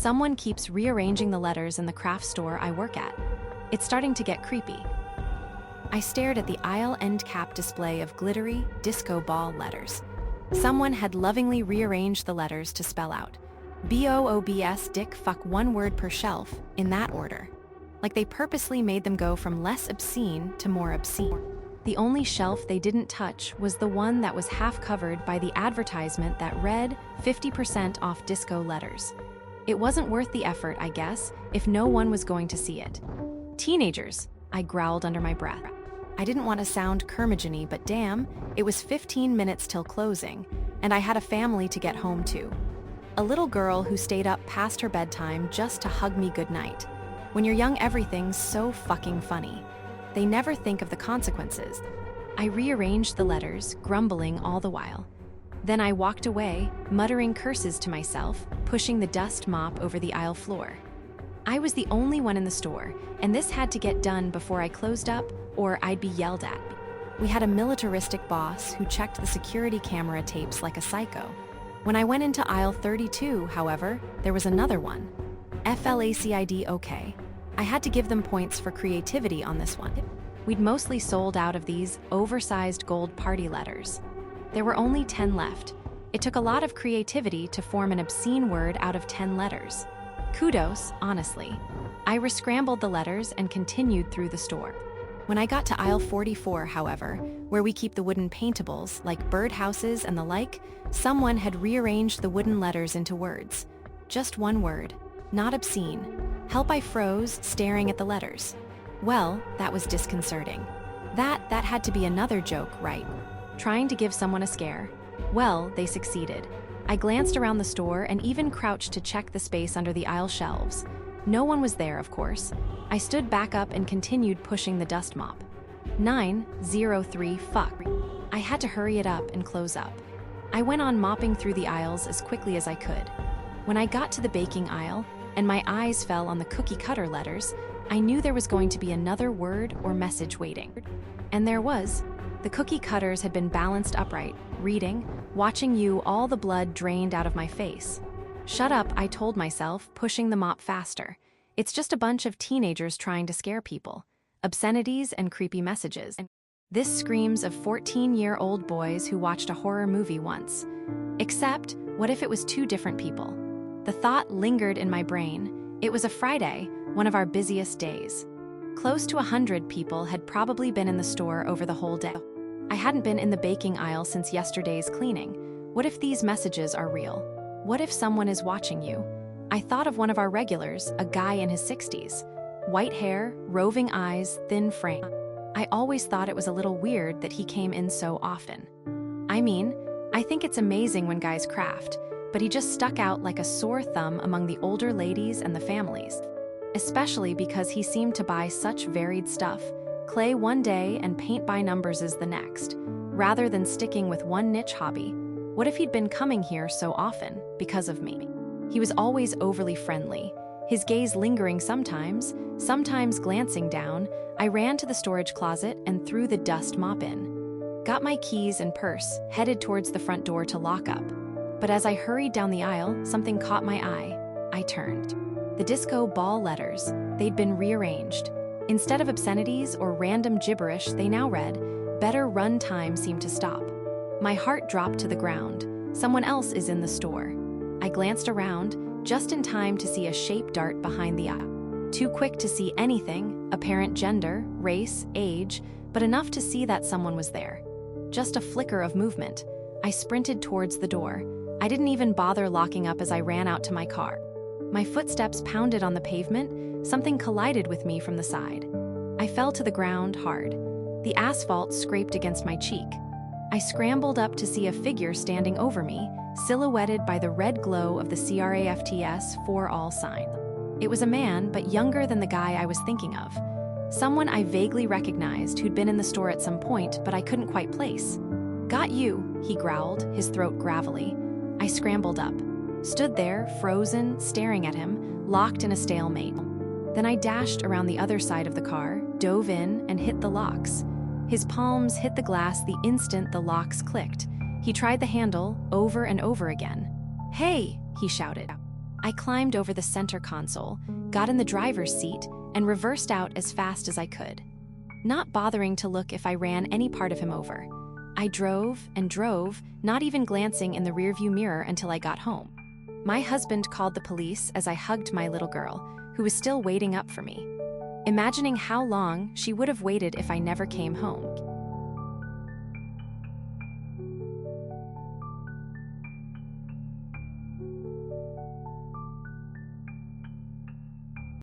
Someone keeps rearranging the letters in the craft store I work at. It's starting to get creepy. I stared at the aisle end cap display of glittery, disco ball letters. Someone had lovingly rearranged the letters to spell out BOOBS dick fuck one word per shelf, in that order. Like they purposely made them go from less obscene to more obscene. The only shelf they didn't touch was the one that was half covered by the advertisement that read 50% off disco letters. It wasn't worth the effort, I guess, if no one was going to see it. Teenagers, I growled under my breath. I didn't want to sound curmudgeon-y, but damn, it was 15 minutes till closing, and I had a family to get home to. A little girl who stayed up past her bedtime just to hug me goodnight. When you're young, everything's so fucking funny. They never think of the consequences. I rearranged the letters, grumbling all the while. Then I walked away, muttering curses to myself, pushing the dust mop over the aisle floor. I was the only one in the store, and this had to get done before I closed up, or I'd be yelled at. We had a militaristic boss who checked the security camera tapes like a psycho. When I went into aisle 32, however, there was another one. FLACID okay. I had to give them points for creativity on this one. We'd mostly sold out of these oversized gold party letters. There were only 10 left. It took a lot of creativity to form an obscene word out of 10 letters. Kudos, honestly. I rescrambled the letters and continued through the store. When I got to aisle 44, however, where we keep the wooden paintables, like birdhouses and the like, someone had rearranged the wooden letters into words. Just one word. Not obscene. Help, I froze, staring at the letters. Well, that was disconcerting. That had to be another joke, right? Trying to give someone a scare. Well, they succeeded. I glanced around the store and even crouched to check the space under the aisle shelves. No one was there, of course. I stood back up and continued pushing the dust mop. 903 fuck. I had to hurry it up and close up. I went on mopping through the aisles as quickly as I could. When I got to the baking aisle, and my eyes fell on the cookie cutter letters, I knew there was going to be another word or message waiting. And there was. The cookie cutters had been balanced upright, reading, watching you, all the blood drained out of my face. Shut up, I told myself, pushing the mop faster. It's just a bunch of teenagers trying to scare people. Obscenities and creepy messages. This screams of 14-year-old boys who watched a horror movie once. Except, what if it was two different people? The thought lingered in my brain. It was a Friday, one of our busiest days. Close to 100 people had probably been in the store over the whole day. I hadn't been in the baking aisle since yesterday's cleaning. What if these messages are real? What if someone is watching you? I thought of one of our regulars, a guy in his 60s. White hair, roving eyes, thin frame. I always thought it was a little weird that he came in so often. I mean, I think it's amazing when guys craft, but he just stuck out like a sore thumb among the older ladies and the families. Especially because he seemed to buy such varied stuff. Clay one day and paint by numbers is the next, rather than sticking with one niche hobby. What if he'd been coming here so often because of me? He was always overly friendly, his gaze lingering sometimes glancing down. I ran to the storage closet and threw the dust mop in. Got my keys and purse, headed towards the front door to lock up. But as I hurried down the aisle, something caught my eye. I turned. The disco ball letters, they'd been rearranged. Instead of obscenities or random gibberish, they now read, "Better run time seemed to stop." My heart dropped to the ground. Someone else is in the store. I glanced around, just in time to see a shape dart behind the aisle. Too quick to see anything, apparent gender, race, age, but enough to see that someone was there. Just a flicker of movement. I sprinted towards the door. I didn't even bother locking up as I ran out to my car. My footsteps pounded on the pavement. Something collided with me from the side. I fell to the ground hard. The asphalt scraped against my cheek. I scrambled up to see a figure standing over me, silhouetted by the red glow of the CRAFTS for all sign. It was a man, but younger than the guy I was thinking of. Someone I vaguely recognized who'd been in the store at some point, but I couldn't quite place. "Got you," he growled, his throat gravelly. I scrambled up. Stood there, frozen, staring at him, locked in a stalemate. Then I dashed around the other side of the car, dove in, and hit the locks. His palms hit the glass the instant the locks clicked. He tried the handle over and over again. "Hey!" he shouted. I climbed over the center console, got in the driver's seat, and reversed out as fast as I could, not bothering to look if I ran any part of him over. I drove and drove, not even glancing in the rearview mirror until I got home. My husband called the police as I hugged my little girl, who was still waiting up for me, imagining how long she would have waited if I never came home.